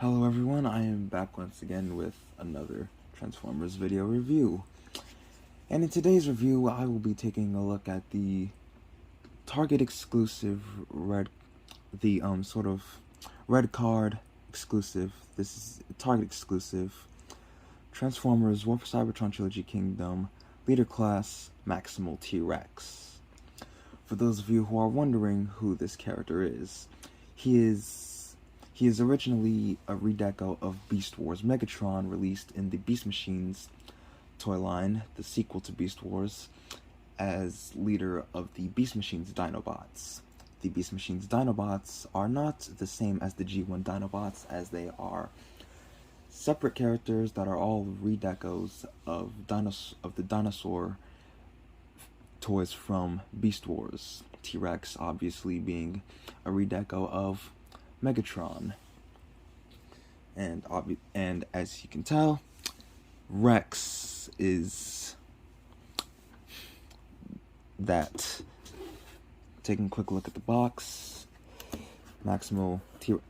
Hello everyone, I am back once again with another Transformers video review. And in today's review, I will be taking a look at the Target exclusive sort of red card exclusive. This is Target exclusive Transformers War for Cybertron Trilogy Kingdom Leader Class Maximal T-Rex. For those of you who are wondering who this character is, he is originally a redeco of Beast Wars Megatron, released in the Beast Machines toy line, the sequel to Beast Wars, as leader of the Beast Machines Dinobots. The Beast Machines Dinobots are not the same as the G1 Dinobots, as they are separate characters that are all redecos of the dinosaur toys from Beast Wars. T-Rex obviously being a redeco of Megatron. And as you can tell, Rex is that. Taking a quick look at the box, Maximal,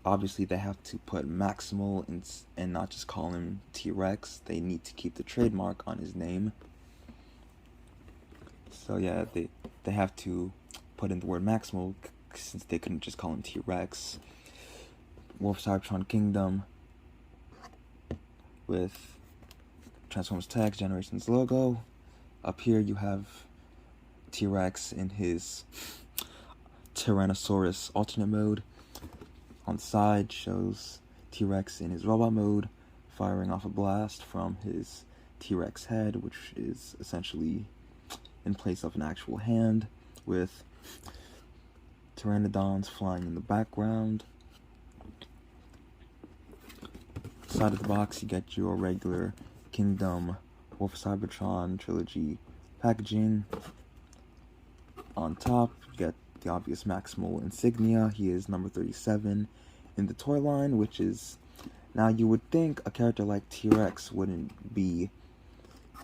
obviously they have to put Maximal and not just call him T-Rex. They need to keep the trademark on his name. So yeah, they have to put in the word Maximal, since they couldn't just call him T-Rex. War for Cybertron Kingdom with Transformers Tag Generations logo. Up here you have T-Rex in his Tyrannosaurus alternate mode. On the side shows T-Rex in his robot mode, firing off a blast from his T-Rex head, which is essentially in place of an actual hand, with Pteranodons flying in the background. Side of the box, you get your regular Kingdom War for Cybertron Trilogy packaging. On top, you get the obvious Maximal insignia. He is number 37 in the toy line, which is... Now, you would think a character like T-Rex wouldn't be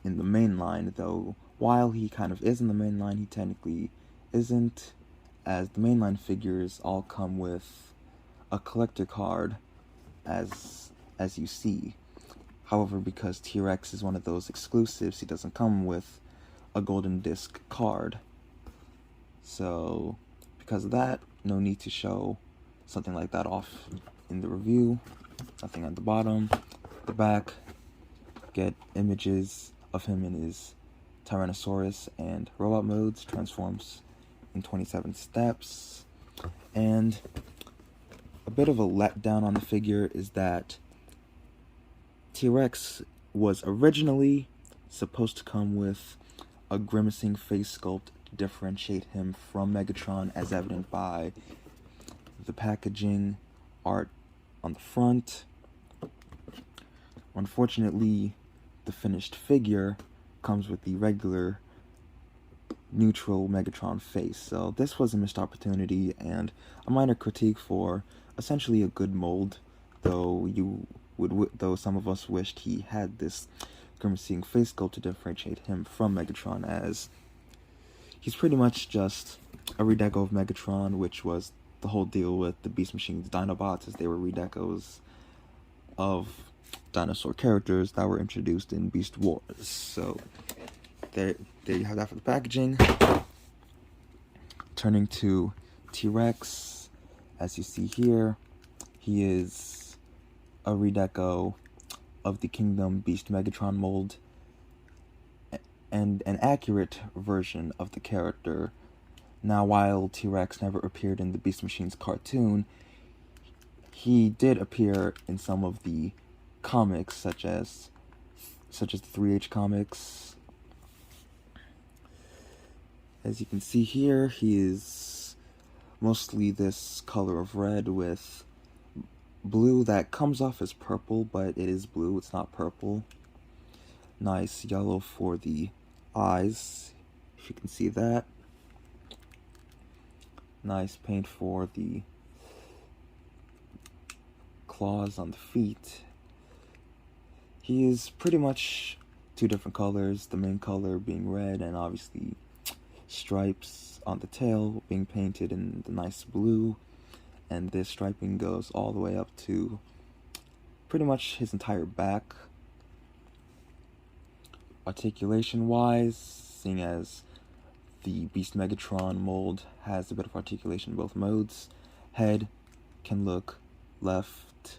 in the main line, though while he kind of is in the main line, he technically isn't, as the mainline figures all come with a collector card, as you see. However, because T-Rex is one of those exclusives, he doesn't come with a golden disc card. So, because of that, no need to show something like that off in the review. Nothing at the bottom. The back, get images of him in his Tyrannosaurus and robot modes, transforms in 27 steps. And a bit of a letdown on the figure is that T-Rex was originally supposed to come with a grimacing face sculpt to differentiate him from Megatron, as evident by the packaging art on the front. Unfortunately, the finished figure comes with the regular neutral Megatron face, so this was a missed opportunity and a minor critique for essentially a good mold, though some of us wished he had this grimacing face sculpt to differentiate him from Megatron, as he's pretty much just a redeco of Megatron, which was the whole deal with the Beast Machines Dinobots, as they were redecos of dinosaur characters that were introduced in Beast Wars. So there you have that for the packaging. Turning to T-Rex, as you see here, he is a redeco of the Kingdom Beast Megatron mold, and an accurate version of the character. Now, while T-Rex never appeared in the Beast Machines cartoon, he did appear in some of the comics, such as the 3H comics. As you can see here, he is mostly this color of red with blue that comes off as purple, but it is blue, it's not purple. Nice yellow for the eyes, if you can see that. Nice paint for the claws on the feet. He is pretty much two different colors, the main color being red, and obviously stripes on the tail being painted in the nice blue, and this striping goes all the way up to pretty much his entire back. Articulation wise, seeing as the Beast Megatron mold has a bit of articulation in both modes, head can look left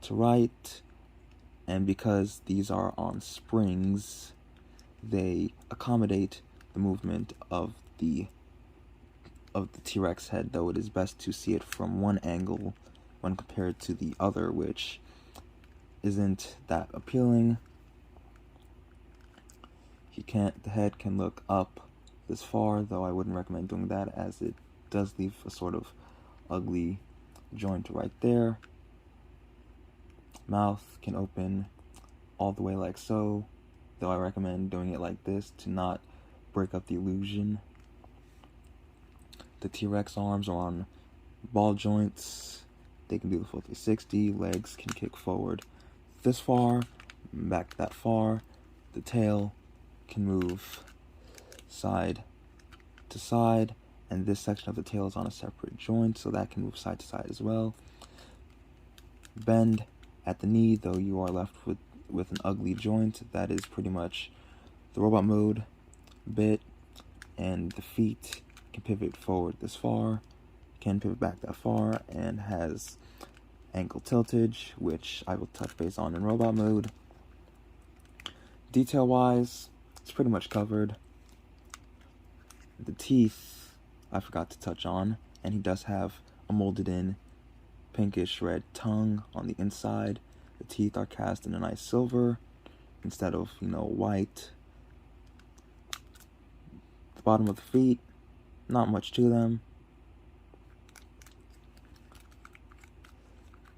to right, and because these are on springs, they accommodate the movement of the T-Rex head, though it is best to see it from one angle when compared to the other, which isn't that appealing. The head can look up this far, though I wouldn't recommend doing that as it does leave a sort of ugly joint right there. Mouth can open all the way like so, though I recommend doing it like this to not break up the illusion. The T-Rex arms are on ball joints. They can do the full 360. Legs can kick forward this far, back that far. The tail can move side to side, and this section of the tail is on a separate joint, so that can move side to side as well. Bend at the knee, though you are left with an ugly joint. That is pretty much the robot mode bit, and the feet can pivot forward this far, can pivot back that far, and has ankle tiltage, which I will touch base on in robot mode. Detail wise, it's pretty much covered. The teeth I forgot to touch on, and he does have a molded in pinkish red tongue on the inside. The teeth are cast in a nice silver instead of, white. The bottom of the feet, not much to them.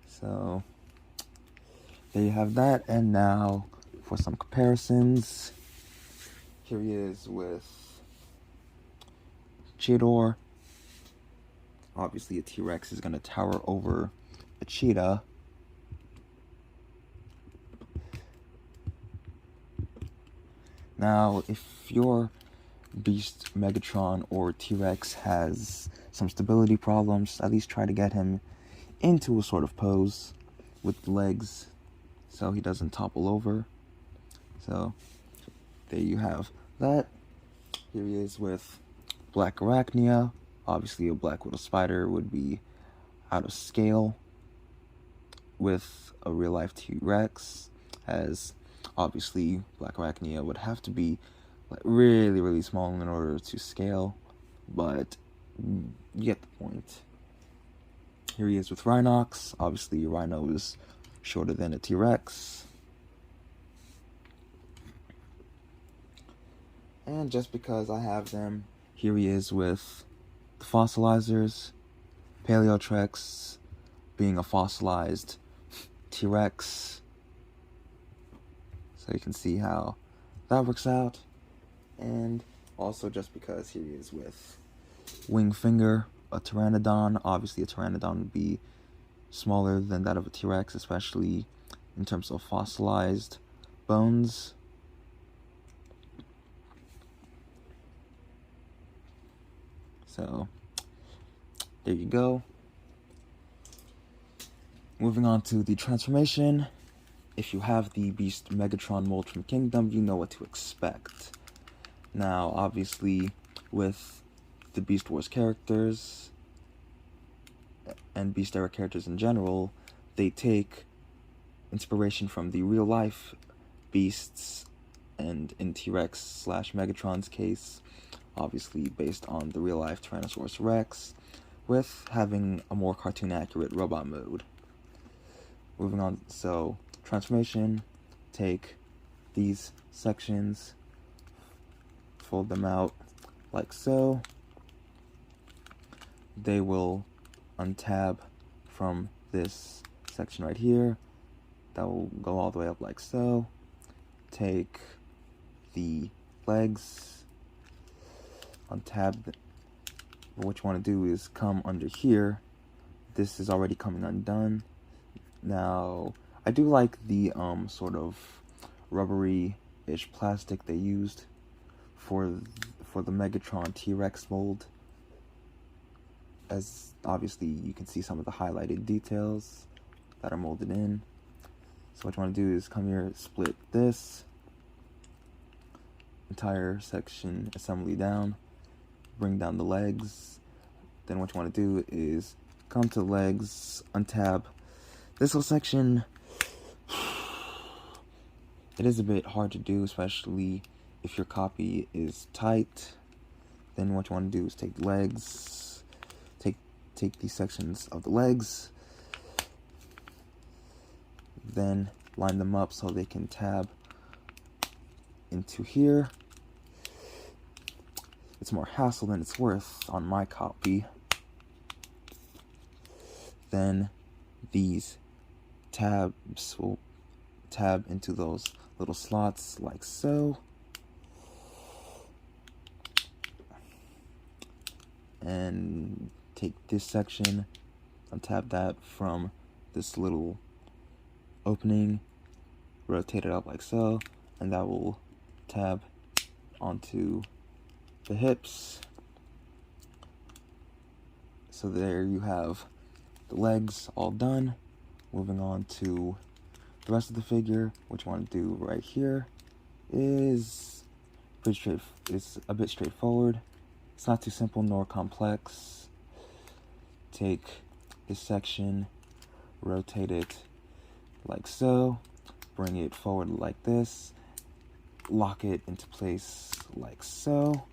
So there you have that, and now for some comparisons. Here he is with Cheetor. Obviously a T-Rex is going to tower over a cheetah. Now, if your Beast Megatron or T-Rex has some stability problems, at least try to get him into a sort of pose with legs so he doesn't topple over. So there you have that. Here he is with Black Arachnia. Obviously a Black Widow spider would be out of scale with a real life T-Rex, as obviously Black Arachnia would have to be like really, really small in order to scale, but you get the point. Here he is with Rhinox. Obviously Rhino is shorter than a T-Rex. And just because I have them, here he is with the fossilizers. Paleotrex being a fossilized T-Rex. So you can see how that works out. And also just because here he is with Wingfinger, a Pteranodon. Obviously a Pteranodon would be smaller than that of a T-Rex, especially in terms of fossilized bones. So there you go. Moving on to the transformation. If you have the Beast Megatron mold from Kingdom, you know what to expect. Now, obviously, with the Beast Wars characters and Beast Era characters in general, they take inspiration from the real-life beasts, and in T-Rex / Megatron's case, obviously based on the real-life Tyrannosaurus Rex, with having a more cartoon-accurate robot mode. Moving on, so transformation, take these sections, fold them out like so. They will untab from this section right here. That will go all the way up like so. Take the legs, untab. What you want to do is come under here. This is already coming undone. Now, I do like the sort of rubbery-ish plastic they used for the Megatron T-Rex mold, as obviously you can see some of the highlighted details that are molded in. So what you want to do is come here, split this entire section assembly down, bring down the legs. Then what you want to do is come to the legs, untab this whole section. It is a bit hard to do, especially if your copy is tight. Then what you want to do is take the legs, take these sections of the legs, then line them up so they can tab into here. It's more hassle than it's worth on my copy. Then these tabs will tab into those little slots like so. And take this section, untab that from this little opening, rotate it up like so, and that will tab onto the hips. So there you have the legs all done. Moving on to the rest of the figure, what you want to do right here is it's a bit straightforward. It's not too simple nor complex. Take this section, rotate it like so, bring it forward like this, lock it into place like so,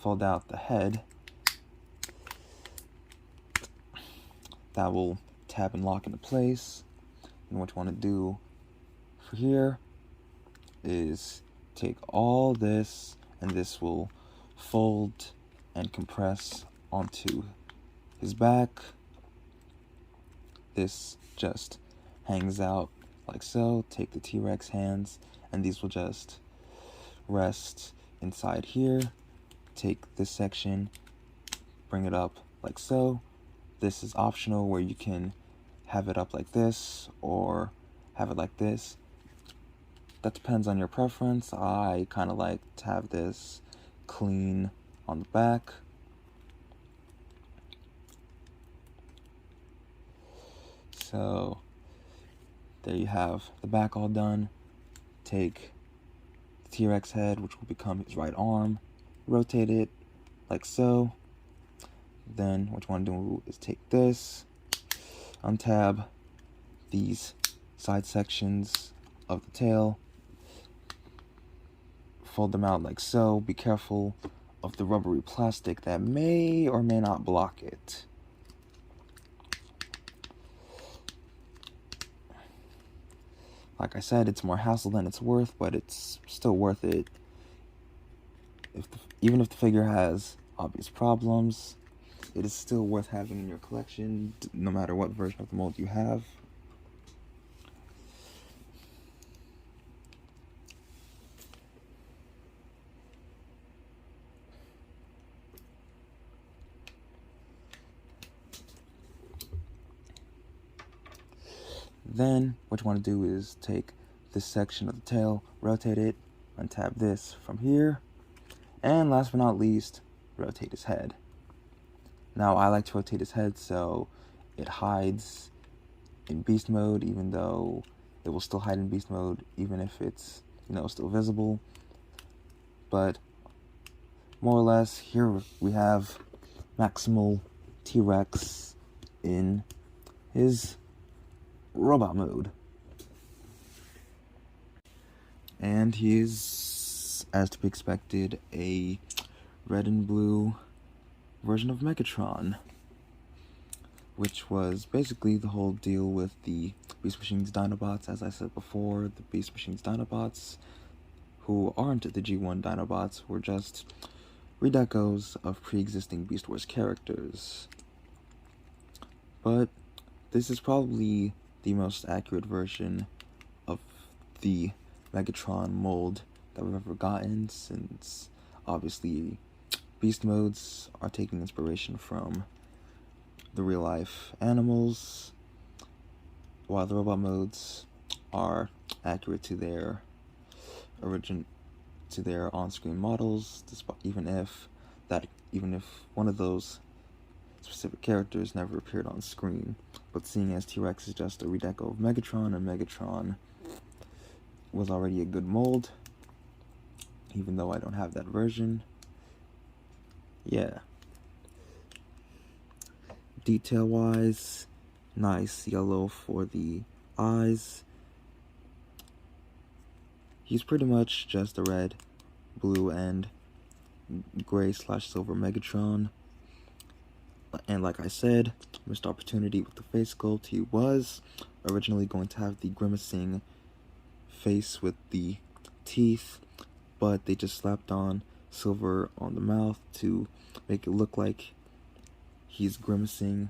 fold out the head. That will tab and lock into place. And what you want to do for here is take all this, and this will fold and compress onto his back. This just hangs out like so. Take the T-Rex hands, and these will just rest inside here. Take this section, bring it up like so. This is optional, where you can have it up like this or have it like this. That depends on your preference. I kind of like to have this clean on the back. So there you have the back all done. Take the T-Rex head, which will become his right arm, rotate it like so. Then what you want to do is take this, untab these side sections of the tail, fold them out like so. Be careful of the rubbery plastic that may or may not block it. Like I said, it's more hassle than it's worth, but it's still worth it. Even if the figure has obvious problems, it is still worth having in your collection, no matter what version of the mold you have. Then what you want to do is take this section of the tail, rotate it, untab this from here, and last but not least, rotate his head. Now I like to rotate his head so it hides in beast mode, even though it will still hide in beast mode even if it's, still visible. But more or less, here we have Maximal T-Rex in his robot mode. And he is, as to be expected, a red and blue version of Megatron, which was basically the whole deal with the Beast Machines Dinobots. As I said before, the Beast Machines Dinobots, who aren't the G1 Dinobots, were just redecos of pre-existing Beast Wars characters. But this is probably the most accurate version of the Megatron mold that we've ever gotten, since obviously beast modes are taking inspiration from the real life animals, while the robot modes are accurate to their on-screen models, even if one of those specific characters never appeared on screen, but seeing as T-Rex is just a redeco of Megatron, and Megatron was already a good mold, even though I don't have that version. Yeah. Detail-wise, nice yellow for the eyes. He's pretty much just a red, blue, and gray/silver Megatron. And like I said, missed opportunity with the face sculpt. He was originally going to have the grimacing face with the teeth, but they just slapped on silver on the mouth to make it look like he's grimacing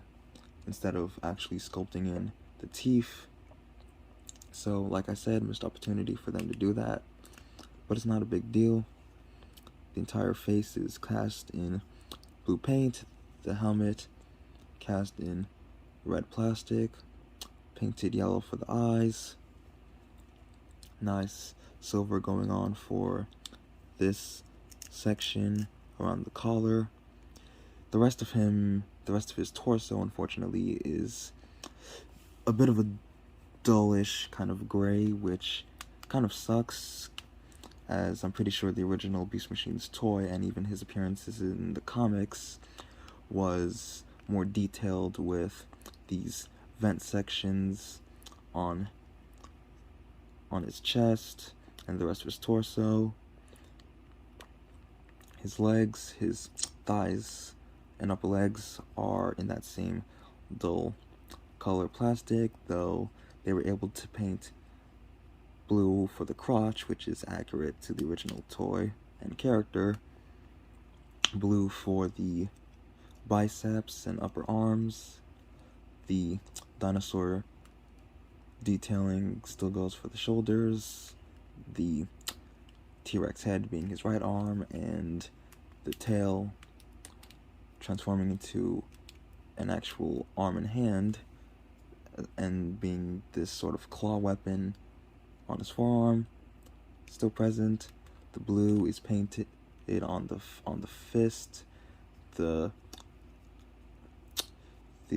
instead of actually sculpting in the teeth. So like I said, missed opportunity for them to do that, but it's not a big deal. The entire face is cast in blue paint, the helmet cast in red plastic, painted yellow for the eyes, nice silver going on for this section around the collar. The rest of his torso, unfortunately, is a bit of a dullish kind of gray, which kind of sucks, as I'm pretty sure the original Beast Machine's toy and even his appearances in the comics was more detailed with these vent sections on his chest and the rest of his torso. His legs, his thighs, and upper legs are in that same dull color plastic, though they were able to paint blue for the crotch, which is accurate to the original toy and character, blue for the biceps and upper arms. The dinosaur detailing still goes for the shoulders, the T-Rex head being his right arm, and the tail transforming into an actual arm and hand and being this sort of claw weapon on his forearm, still present. The blue is painted on the fist. The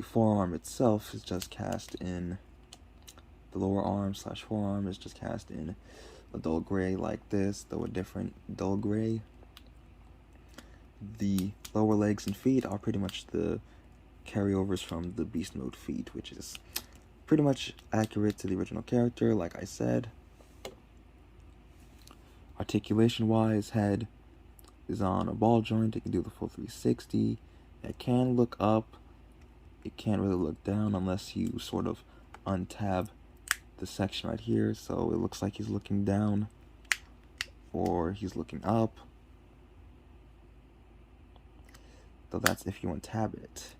forearm itself is just cast in, the lower arm/forearm is just cast in a dull gray like this, though a different dull gray. The lower legs and feet are pretty much the carryovers from the Beast Mode feet, which is pretty much accurate to the original character, like I said. Articulation-wise, head is on a ball joint. It can do the full 360. It can look up. It can't really look down unless you sort of untab the section right here, so it looks like he's looking down or he's looking up, though that's if you untab it.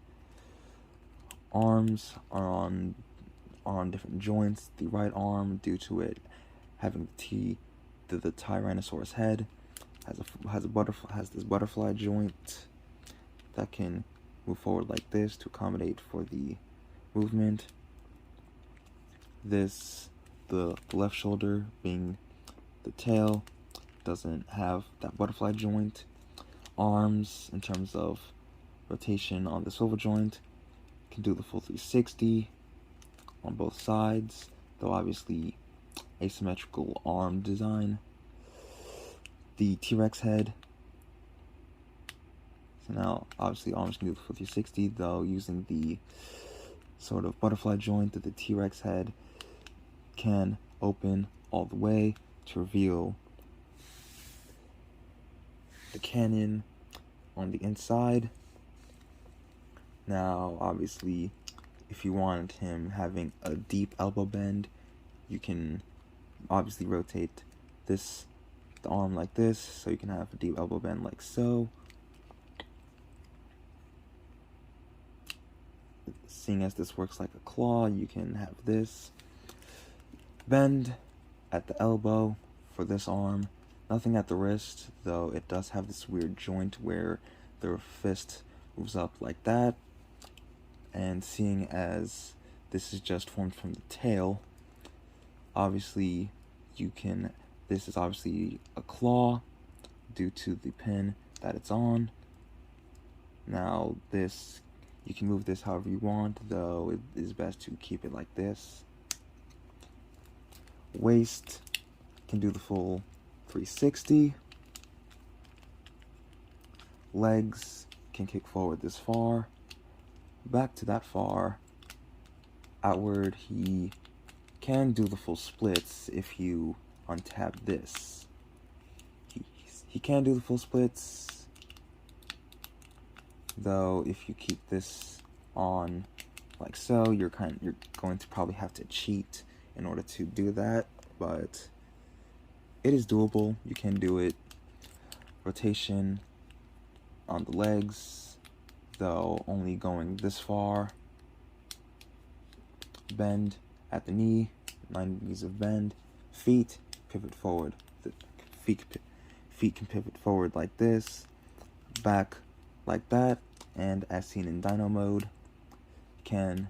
Arms are on different joints. The right arm, due to it having the Tyrannosaurus head, has this butterfly joint that can move forward like this to accommodate for the movement. The left shoulder, being the tail, doesn't have that butterfly joint. Arms, in terms of rotation on the swivel joint, can do the full 360 on both sides, though obviously asymmetrical arm design. The T-Rex head, so now obviously arms can do the full 360, though using the sort of butterfly joint that the T-Rex head can open all the way to reveal the cannon on the inside. Now obviously if you want him having a deep elbow bend, you can obviously rotate the arm like this, so you can have a deep elbow bend like so. Seeing as this works like a claw, you can have this bend at the elbow for this arm. Nothing at the wrist, though it does have this weird joint where the fist moves up like that. And seeing as this is just formed from the tail, obviously this is obviously a claw due to the pin that it's on. Now this, You can move this however you want, though it is best to keep it like this. Waist can do the full 360. Legs can kick forward this far, back to that far. Outward, he can do the full splits if you untap this. He can do the full splits, though if you keep this on like so, you're going to probably have to cheat in order to do that, but it is doable. You can do it. Rotation on the legs, though only going this far. Bend at the knee, 90 degrees of bend. Feet pivot forward. The feet can pivot forward like this, back like that, and as seen in Dino mode, can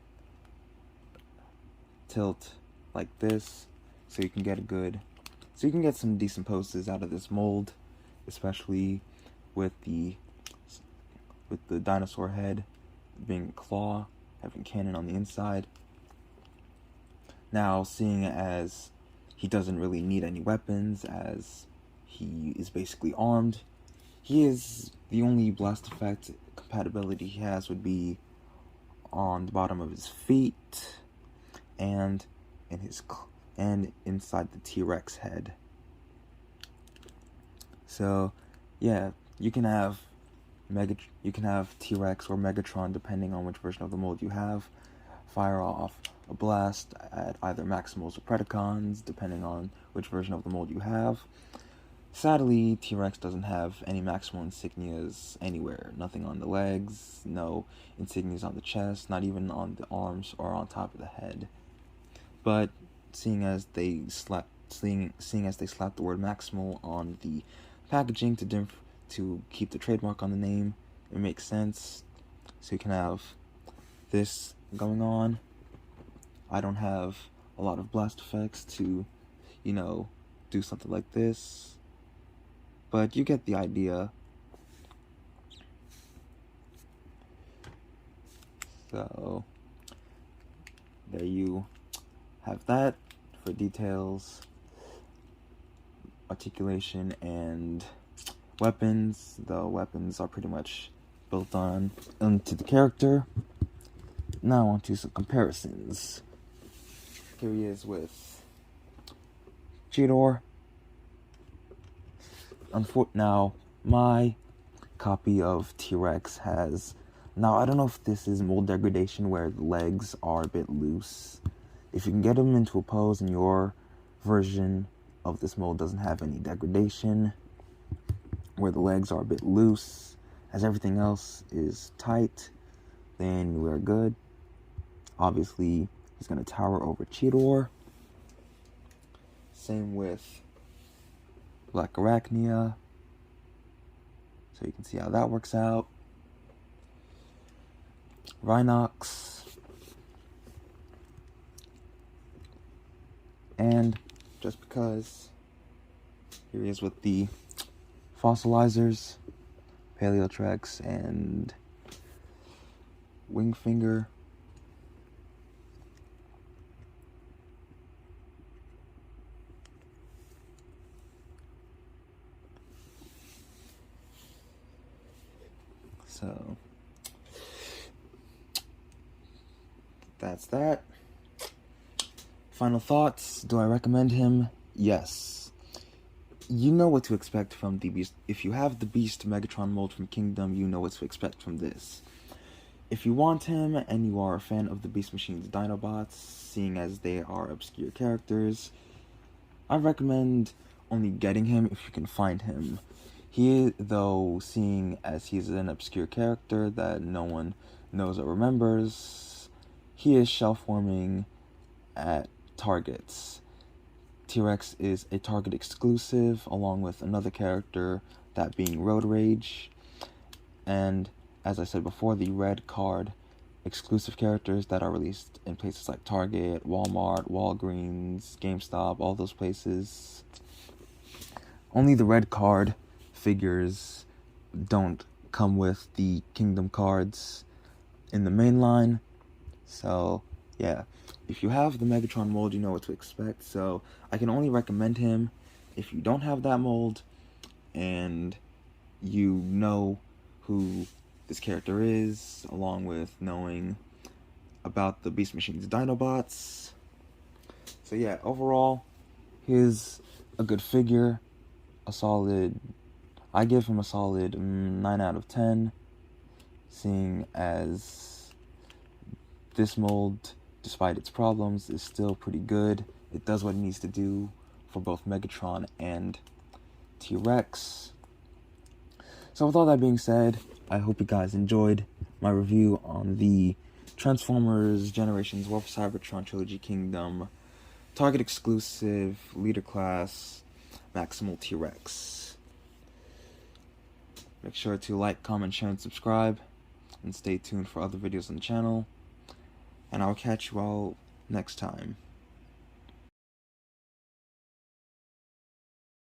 tilt like this, so you can get some decent poses out of this mold, especially with the dinosaur head being a claw, having cannon on the inside. Now, seeing as he doesn't really need any weapons, as he is basically armed, the only blast effect compatibility he has would be on the bottom of his feet and inside the T-Rex head. So, yeah, you can have T-Rex or Megatron, depending on which version of the mold you have, fire off a blast at either Maximals or Predacons, depending on which version of the mold you have. Sadly, T-Rex doesn't have any Maximal insignias anywhere. Nothing on the legs, no insignias on the chest, not even on the arms or on top of the head. But seeing as they slapped the word Maximal on the packaging to keep the trademark on the name, it makes sense. So you can have this going on. I don't have a lot of blast effects to, do something like this, but you get the idea. So there you have that for details, articulation, and weapons. The weapons are pretty much built onto the character. Now on to some comparisons. Here he is with Cheetor. Now, my copy of T-Rex has... Now, I don't know if this is mold degradation where the legs are a bit loose. If you can get them into a pose and your version of this mold doesn't have any degradation, where the legs are a bit loose, as everything else is tight, then we're good. Obviously, he's going to tower over Cheetor. Same with Black Arachnia. So you can see how that works out. Rhinox. And just because, here he is with the fossilizers, Paleotrex and Wingfinger. So that's that. Final thoughts. Do I recommend him? Yes. You know what to expect from the Beast. If you have the Beast Megatron mold from Kingdom, you know what to expect from this. If you want him and you are a fan of the Beast Machine's Dinobots, seeing as they are obscure characters, I recommend only getting him if you can find him. Though, seeing as he's an obscure character that no one knows or remembers, he is shelf-warming at Targets. T-Rex is a Target exclusive, along with another character, that being Road Rage. And, as I said before, the red card exclusive characters that are released in places like Target, Walmart, Walgreens, GameStop, all those places. Only the red card figures don't come with the Kingdom cards. in the main line. So yeah, if you have the Megatron mold, you know what to expect. So I can only recommend him. If you don't have that mold and you know who this character is, along with knowing about the Beast Machine's Dinobots. So yeah, overall, he's a good figure. I give him a solid 9 out of 10, seeing as this mold, despite its problems, is still pretty good. It does what it needs to do for both Megatron and T-Rex. So with all that being said, I hope you guys enjoyed my review on the Transformers Generations War for Cybertron Trilogy Kingdom Target exclusive leader class Maximal T-Rex. Make sure to like, comment, share, and subscribe, and stay tuned for other videos on the channel, and I'll catch you all next time.